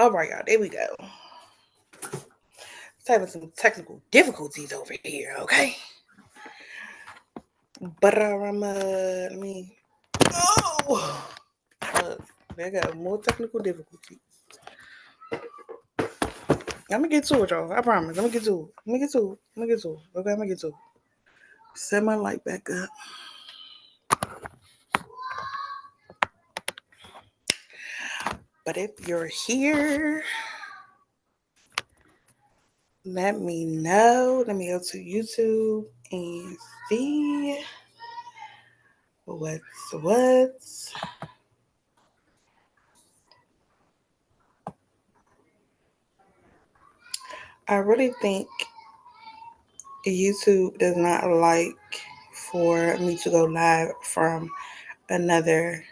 All right, y'all. There we go. Having some technical difficulties over here, okay? But let me. Oh, there got more technical difficulties. I'm gonna get to it, y'all. I promise. I'm gonna get to it. I'm gonna get to it. I'm gonna get to it. Okay, I'm gonna get to it. Set my light back up. But if you're here, let me know. Let me go to YouTube and see what's. I really think YouTube does not like for me to go live from another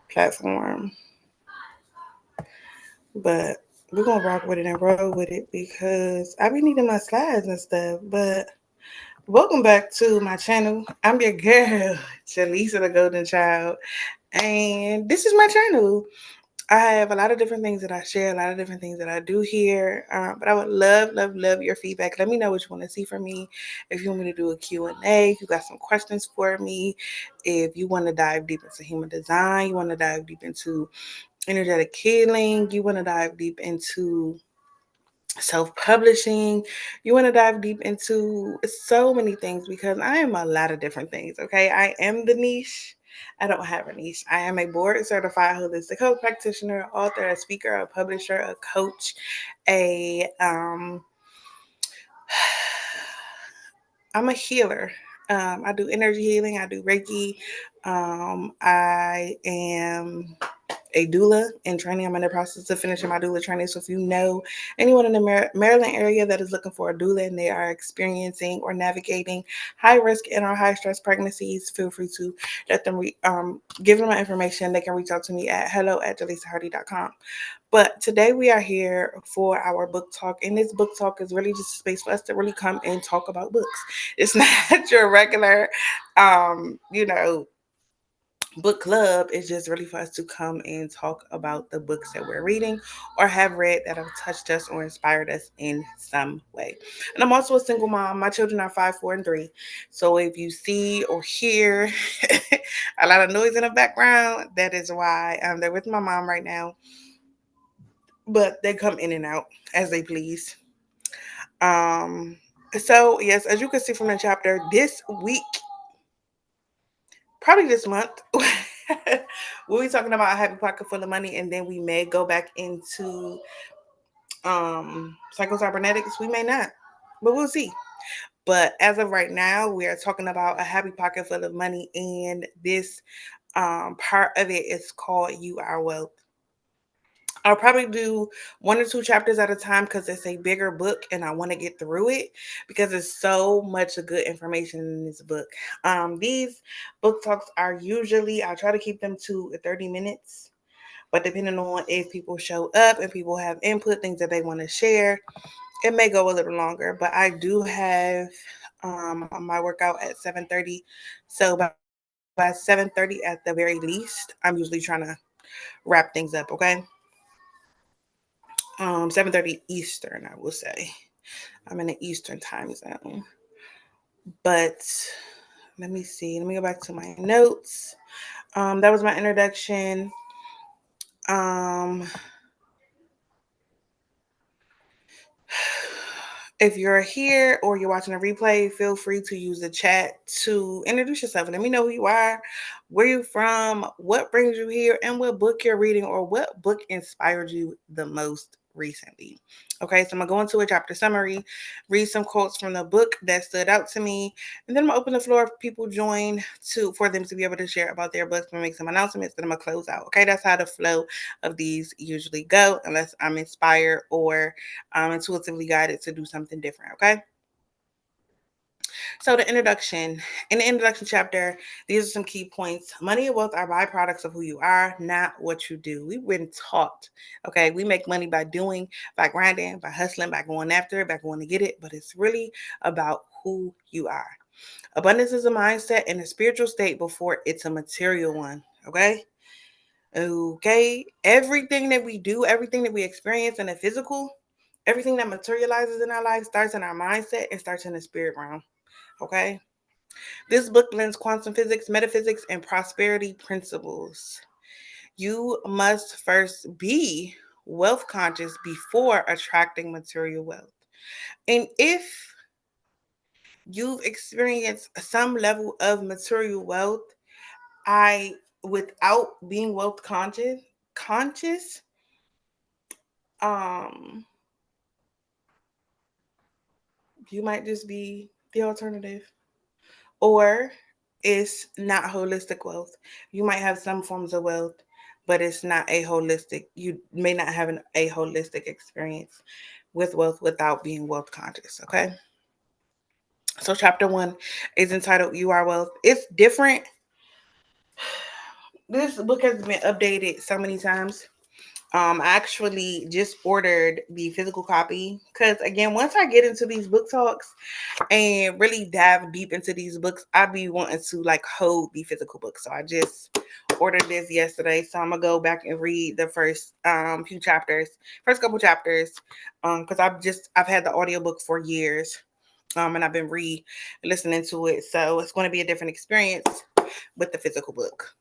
platform. But we're gonna rock with it and roll with it because I be needing my slides and stuff. But welcome back to my channel. I'm your girl, Jalisa The Golden Child, and this is my channel. I have a lot of different things that I share, a lot of different things that I do here. But I would love your feedback. Let me know what you want to see from me. If you want me to do a Q&A, if you got some questions for me, if you want to dive deep into human design, you want to dive deep into energetic healing, you want to dive deep into self-publishing, you want to dive deep into so many things because I am a lot of different things. Okay, I am the niche. I don't have a niche. I am a board certified holistic health practitioner, author, a speaker, a publisher, a coach, a I'm a healer. I do energy healing, I do Reiki. I am a doula in training. I'm in the process of finishing my doula training. So if you know anyone in the Maryland area that is looking for a doula and they are experiencing or navigating high risk and or high stress pregnancies, feel free to let them give them my information. They can reach out to me at hello@jalisahardy.com. But today we are here for our book talk, and this book talk is really just a space for us to really come and talk about books. It's not your regular, you know, book club. Is just really for us to come and talk about the books that we're reading or have read that have touched us or inspired us in some way. And I'm also a single mom. My children are 5, 4, and 3. So if you see or hear a lot of noise in the background, that is why they're with my mom right now. But they come in and out as they please. Um, so yes, as you can see from the chapter, this week, probably this month, we'll be talking about a happy pocket full of money, and then we may go back into psycho-cybernetics. We may not, but we'll see. But as of right now, we are talking about a happy pocket full of money, and this part of it is called "You Are Wealth." I'll probably do 1 or 2 chapters at a time because it's a bigger book and I want to get through it because there's so much good information in this book. These book talks are usually, I try to keep them to 30 minutes, but depending on if people show up and people have input, things that they want to share, it may go a little longer. But I do have my workout at 7:30. So by 7:30 at the very least, I'm usually trying to wrap things up, okay? 7:30 Eastern, I will say. I'm in the Eastern time zone. But let me see. Let me go back to my notes. That was my introduction. Um, if you're here or you're watching a replay, feel free to use the chat to introduce yourself and let me know who you are, where you're from, what brings you here, and what book you're reading or what book inspired you the most recently. Okay, so I'm gonna go into a chapter summary, read some quotes from the book that stood out to me, and then I'm gonna open the floor if people join for them to be able to share about their books and make some announcements. Then I'm gonna close out. Okay, that's how the flow of these usually go, unless I'm inspired or intuitively guided to do something different. Okay. So the introduction, in the introduction chapter, these are some key points. Money and wealth are byproducts of who you are, not what you do. We've been taught, okay, we make money by doing, by grinding, by hustling, by going after it, by going to get it, but it's really about who you are. Abundance is a mindset and a spiritual state before it's a material one, okay? Okay? Everything that we do, everything that we experience in the physical, everything that materializes in our life starts in our mindset and starts in the spirit realm. Okay? This book blends quantum physics, metaphysics, and prosperity principles. You must first be wealth conscious before attracting material wealth. And if you've experienced some level of material wealth, I without being wealth conscious, um, you might just be the alternative. Or it's not holistic wealth. You might have some forms of wealth, but it's not a holistic. You may not have a holistic experience with wealth without being wealth conscious. Okay. So chapter 1 is entitled "You Are Wealth." It's different. This book has been updated so many times. I actually just ordered the physical copy because, again, once I get into these book talks and really dive deep into these books, I be wanting to like hold the physical book. So I just ordered this yesterday. So I'm gonna go back and read the first few chapters, first couple chapters, because I've had the audiobook for years, and I've been listening to it. So it's going to be a different experience with the physical book.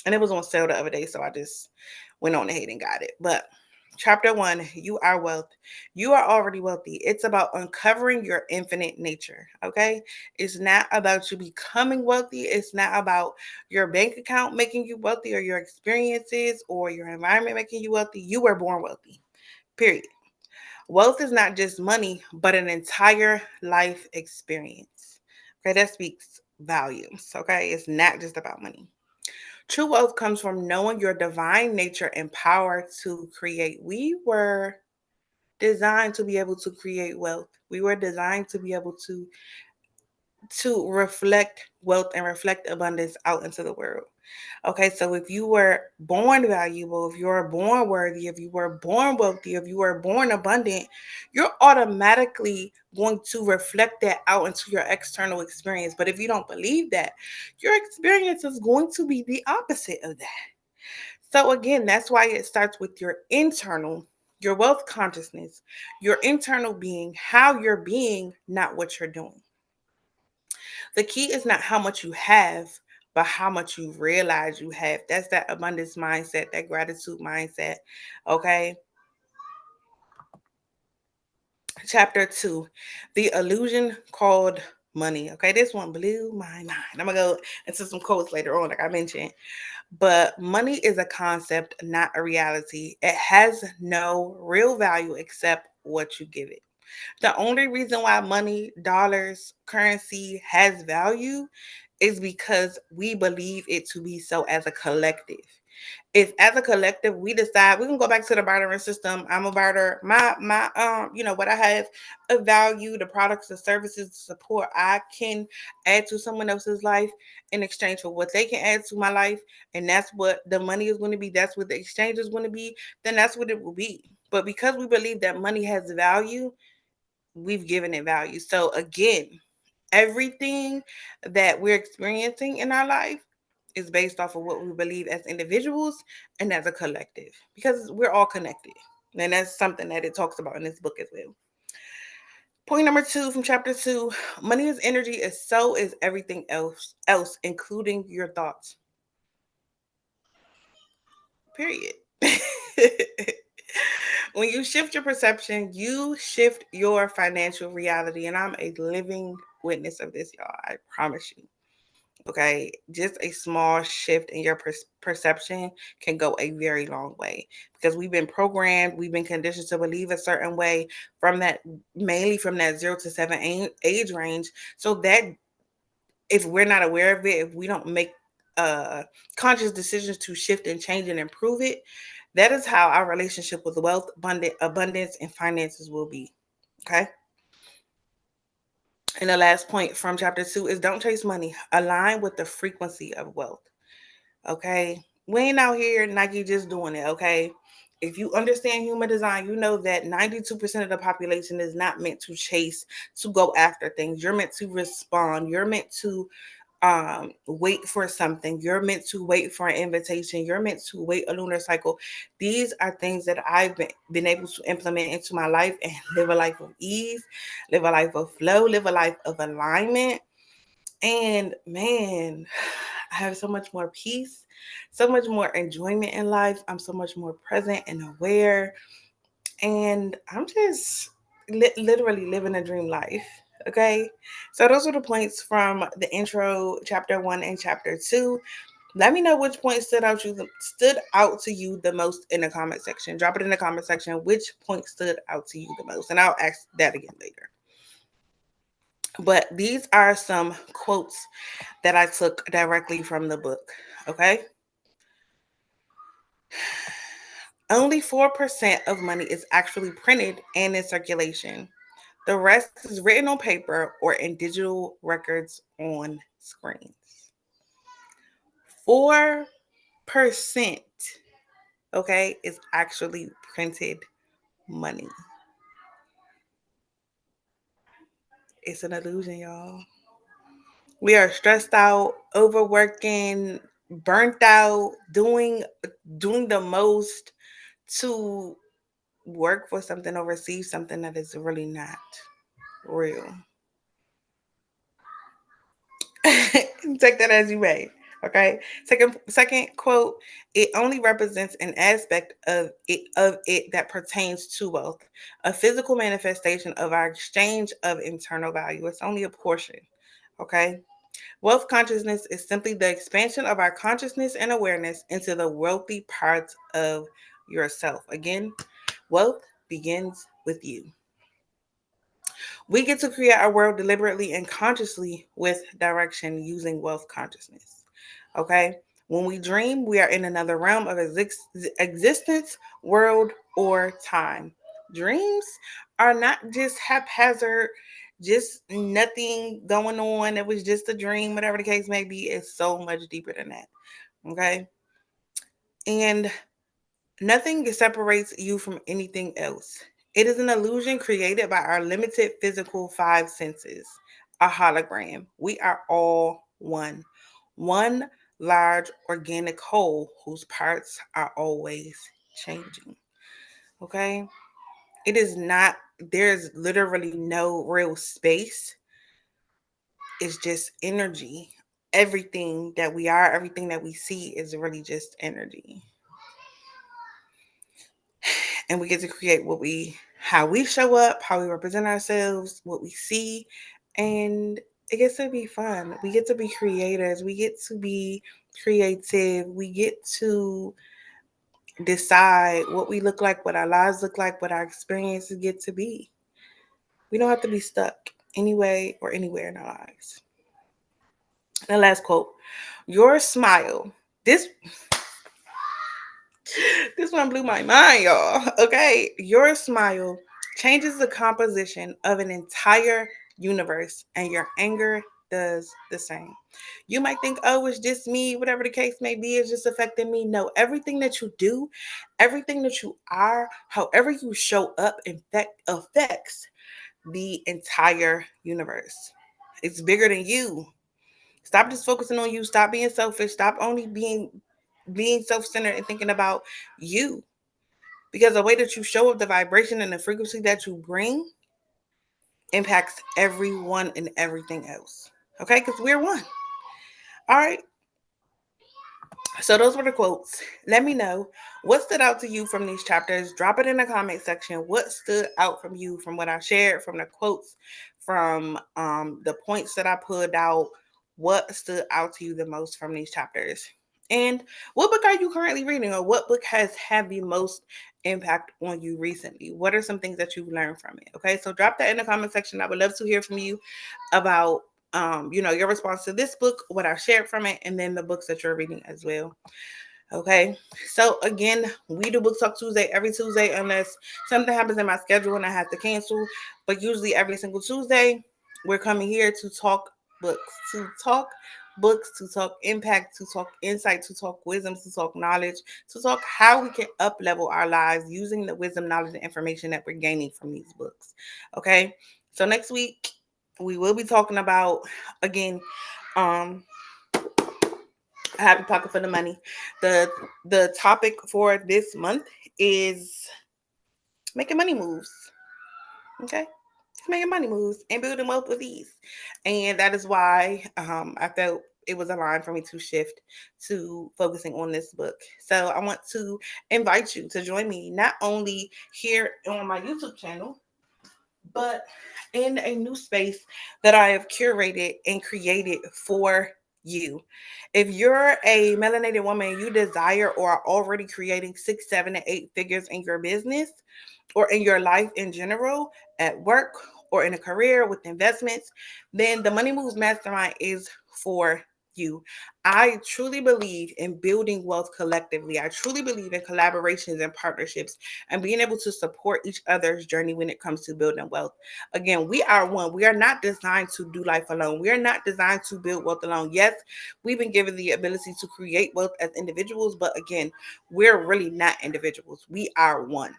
And it was on sale the other day, so I just went on ahead and got it. But chapter 1, you are wealth. You are already wealthy. It's about uncovering your infinite nature. Okay. It's not about you becoming wealthy. It's not about your bank account making you wealthy or your experiences or your environment making you wealthy. You were born wealthy. Period. Wealth is not just money, but an entire life experience. Okay. That speaks volumes. Okay. It's not just about money. True wealth comes from knowing your divine nature and power to create. We were designed to be able to create wealth. We were designed to be able to reflect wealth and reflect abundance out into the world. Okay, so if you were born valuable, if you were born worthy, if you were born wealthy, if you were born abundant, you're automatically going to reflect that out into your external experience. But if you don't believe that, your experience is going to be the opposite of that. So again, that's why it starts with your internal, your wealth consciousness, your internal being, how you're being, not what you're doing. The key is not how much you have, but how much you realize you have. That's that abundance mindset, that gratitude mindset. Okay. Chapter 2, the illusion called money. Okay. This one blew my mind. I'm going to go into some quotes later on, like I mentioned. But money is a concept, not a reality. It has no real value except what you give it. The only reason why money, dollars, currency has value is because we believe it to be so as a collective. If as a collective we decide we can go back to the bartering system, I'm a barter. My what I have of value, the products, the services, the support I can add to someone else's life in exchange for what they can add to my life, and that's what the money is going to be. That's what the exchange is going to be. Then that's what it will be. But because we believe that money has value, we've given it value. So again, everything that we're experiencing in our life is based off of what we believe as individuals and as a collective, because we're all connected. And that's something that it talks about in this book as well. Point number 2 from chapter 2, money is energy, and so is everything else, including your thoughts. Period. When you shift your perception, you shift your financial reality. And I'm a living witness of this, y'all. I promise you. Okay, just a small shift in your perception can go a very long way, because we've been programmed, we've been conditioned to believe a certain way from that, mainly from that 0 to 7 age range. So that if we're not aware of it, if we don't make conscious decisions to shift and change and improve it, that is how our relationship with wealth, abundance, and finances will be. Okay. And the last point from chapter 2 is don't chase money. Align with the frequency of wealth. Okay. We ain't out here Nike just doing it. Okay. If you understand human design, you know that 92% of the population is not meant to chase, to go after things. You're meant to respond. You're meant to wait for something. You're meant to wait for an invitation. You're meant to wait a lunar cycle. These are things that I've been able to implement into my life and live a life of ease, live a life of flow, live a life of alignment. And man, I have so much more peace, so much more enjoyment in life. I'm so much more present and aware. And I'm just literally living a dream life. Okay. So those are the points from the intro, chapter 1 and chapter 2. Let me know which point stood out to you the most in the comment section. Drop it in the comment section which point stood out to you the most, and I'll ask that again later. But these are some quotes that I took directly from the book. Okay. Only 4% of money is actually printed and in circulation. The rest is written on paper or in digital records on screens. 4%, okay, is actually printed money. It's an illusion, y'all. We are stressed out, overworking, burnt out, doing the most to work for something or receive something that is really not real. Take that as you may. Okay. Second quote. It only represents an aspect of it that pertains to wealth, a physical manifestation of our exchange of internal value. It's only a portion. Okay. Wealth consciousness is simply the expansion of our consciousness and awareness into the wealthy parts of yourself. Again, wealth begins with you. We get to create our world deliberately and consciously with direction using wealth consciousness. Okay? When we dream, we are in another realm of existence, world, or time. Dreams are not just haphazard, just nothing going on. It was just a dream, whatever the case may be. It's so much deeper than that. Okay? And nothing separates you from anything else. It is an illusion created by our limited physical five senses, a hologram. We are all one large organic whole whose parts are always changing. Okay? It is not, there's literally no real space. It's just energy. Everything that we are, everything that we see is really just energy. And we get to create how we show up, how we represent ourselves, what we see, and it gets to be fun. We get to be creators, we get to be creative, we get to decide what we look like, what our lives look like, what our experiences get to be. We don't have to be stuck anyway or anywhere in our lives. The last quote, your smile. This one blew my mind, y'all. Okay. Your smile changes the composition of an entire universe, and your anger does the same. You might think, oh, it's just me, whatever the case may be, it's just affecting me. No, everything that you do, everything that you are, however you show up, affects the entire universe. It's bigger than you. Stop just focusing on you. Stop being selfish. Stop only being self-centered and thinking about you, because the way that you show up, the vibration and the frequency that you bring impacts everyone and everything else. Okay, because we're one. All right. So those were the quotes. Let me know what stood out to you from these chapters. Drop it in the comment section. What stood out from you from what I shared, from the quotes, from the points that I put out? What stood out to you the most from these chapters? And what book are you currently reading, or what book has had the most impact on you recently? What are some things that you've learned from it? Okay, so drop that in the comment section. I would love to hear from you about your response to this book, what I shared from it, and then the books that you're reading as well. Okay. So again, we do Book Talk Tuesday every Tuesday unless something happens in my schedule and I have to cancel. But usually every single Tuesday, we're coming here to talk books, to talk impact, to talk insight, to talk wisdom, to talk knowledge, to talk how we can up level our lives using the wisdom, knowledge, and information that we're gaining from these books. Okay. So next week, We will be talking about, again, um, a happy pocket for the money. The the topic for this month is making money moves. Okay, making money moves and building wealth with ease, and that is why I felt it was a line for me to shift to focusing on this book. So I want to invite you to join me not only here on my YouTube channel, but in a new space that I have curated and created for you. If you're a melanated woman, you desire or are already creating 6, 7, and 8 figures in your business or in your life in general, at work or in a career with investments, then the Money Moves Mastermind is for you. I truly believe in building wealth collectively. I truly believe in collaborations and partnerships and being able to support each other's journey when it comes to building wealth. Again, we are one. We are not designed to do life alone. We are not designed to build wealth alone. Yes, we've been given the ability to create wealth as individuals, but again, we're really not individuals. We are one.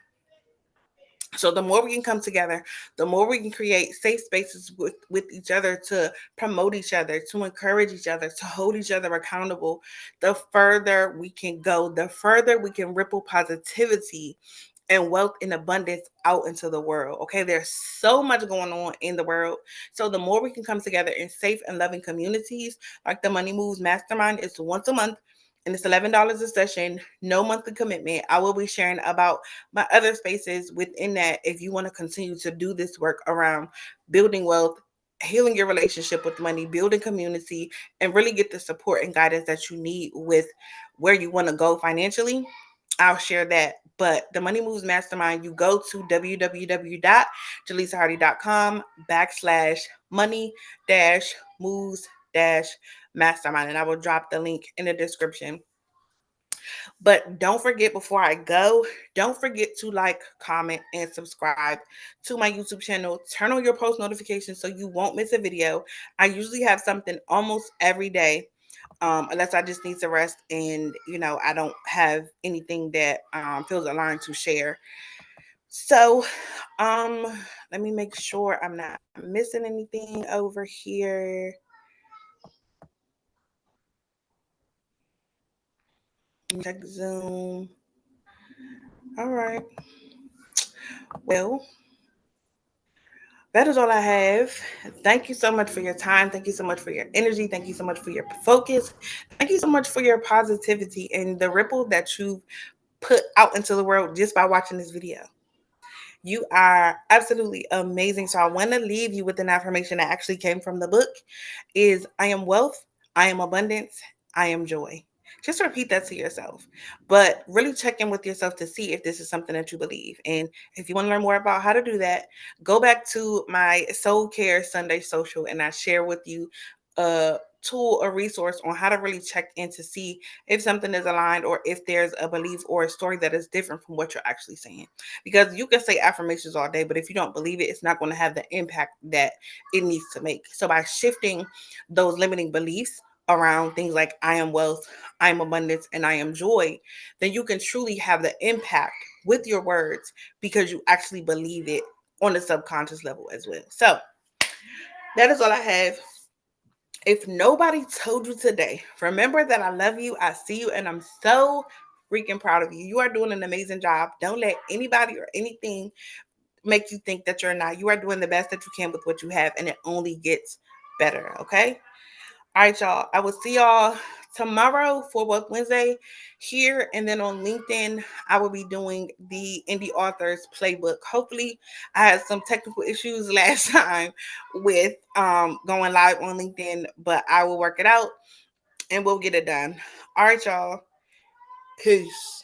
So the more we can come together, the more we can create safe spaces with each other to promote each other, to encourage each other, to hold each other accountable, the further we can go, the further we can ripple positivity and wealth and abundance out into the world. Okay, there's so much going on in the world. So the more we can come together in safe and loving communities, like the Money Moves Mastermind is once a month and it's $11 a session, no monthly commitment. I will be sharing about my other spaces within that if you want to continue to do this work around building wealth, healing your relationship with money, building community, and really get the support and guidance that you need with where you want to go financially. I'll share that. But the Money Moves Mastermind, you go to www.jalisahardy.com/money moves mastermind. And I will drop the link in the description. But don't forget, before I go, don't forget to like, comment, and subscribe to my YouTube channel. Turn on your post notifications so you won't miss a video. I usually have something almost every day, unless I just need to rest and I don't have anything that feels aligned to share. So um, let me make sure I'm not missing anything over here. Check Zoom. All right. Well, that is all I have. Thank you so much for your time. Thank you so much for your energy. Thank you so much for your focus. Thank you so much for your positivity and the ripple that you've put out into the world just by watching this video. You are absolutely amazing. So I want to leave you with an affirmation that actually came from the book is I am wealth, I am abundance, I am joy. Just repeat that to yourself, but really check in with yourself to see if this is something that you believe. And if you want to learn more about how to do that, go back to my Soul Care Sunday social and I share with you a tool or resource on how to really check in to see if something is aligned or if there's a belief or a story that is different from what you're actually saying. Because you can say affirmations all day, but if you don't believe it, it's not going to have the impact that it needs to make. So by shifting those limiting beliefs around things like I am wealth, I am abundance, and I am joy, then you can truly have the impact with your words because you actually believe it on the subconscious level as well. So that is all I have. If nobody told you today, remember that I love you, I see you, and I'm so freaking proud of you. You are doing an amazing job. Don't let anybody or anything make you think that you're not. You are doing the best that you can with what you have, and it only gets better. Okay. All right, y'all. I will see y'all tomorrow for Wealth Wednesday here. And then on LinkedIn, I will be doing the Indie Authors Playbook. Hopefully, I had some technical issues last time with going live on LinkedIn, but I will work it out and we'll get it done. All right, y'all. Peace.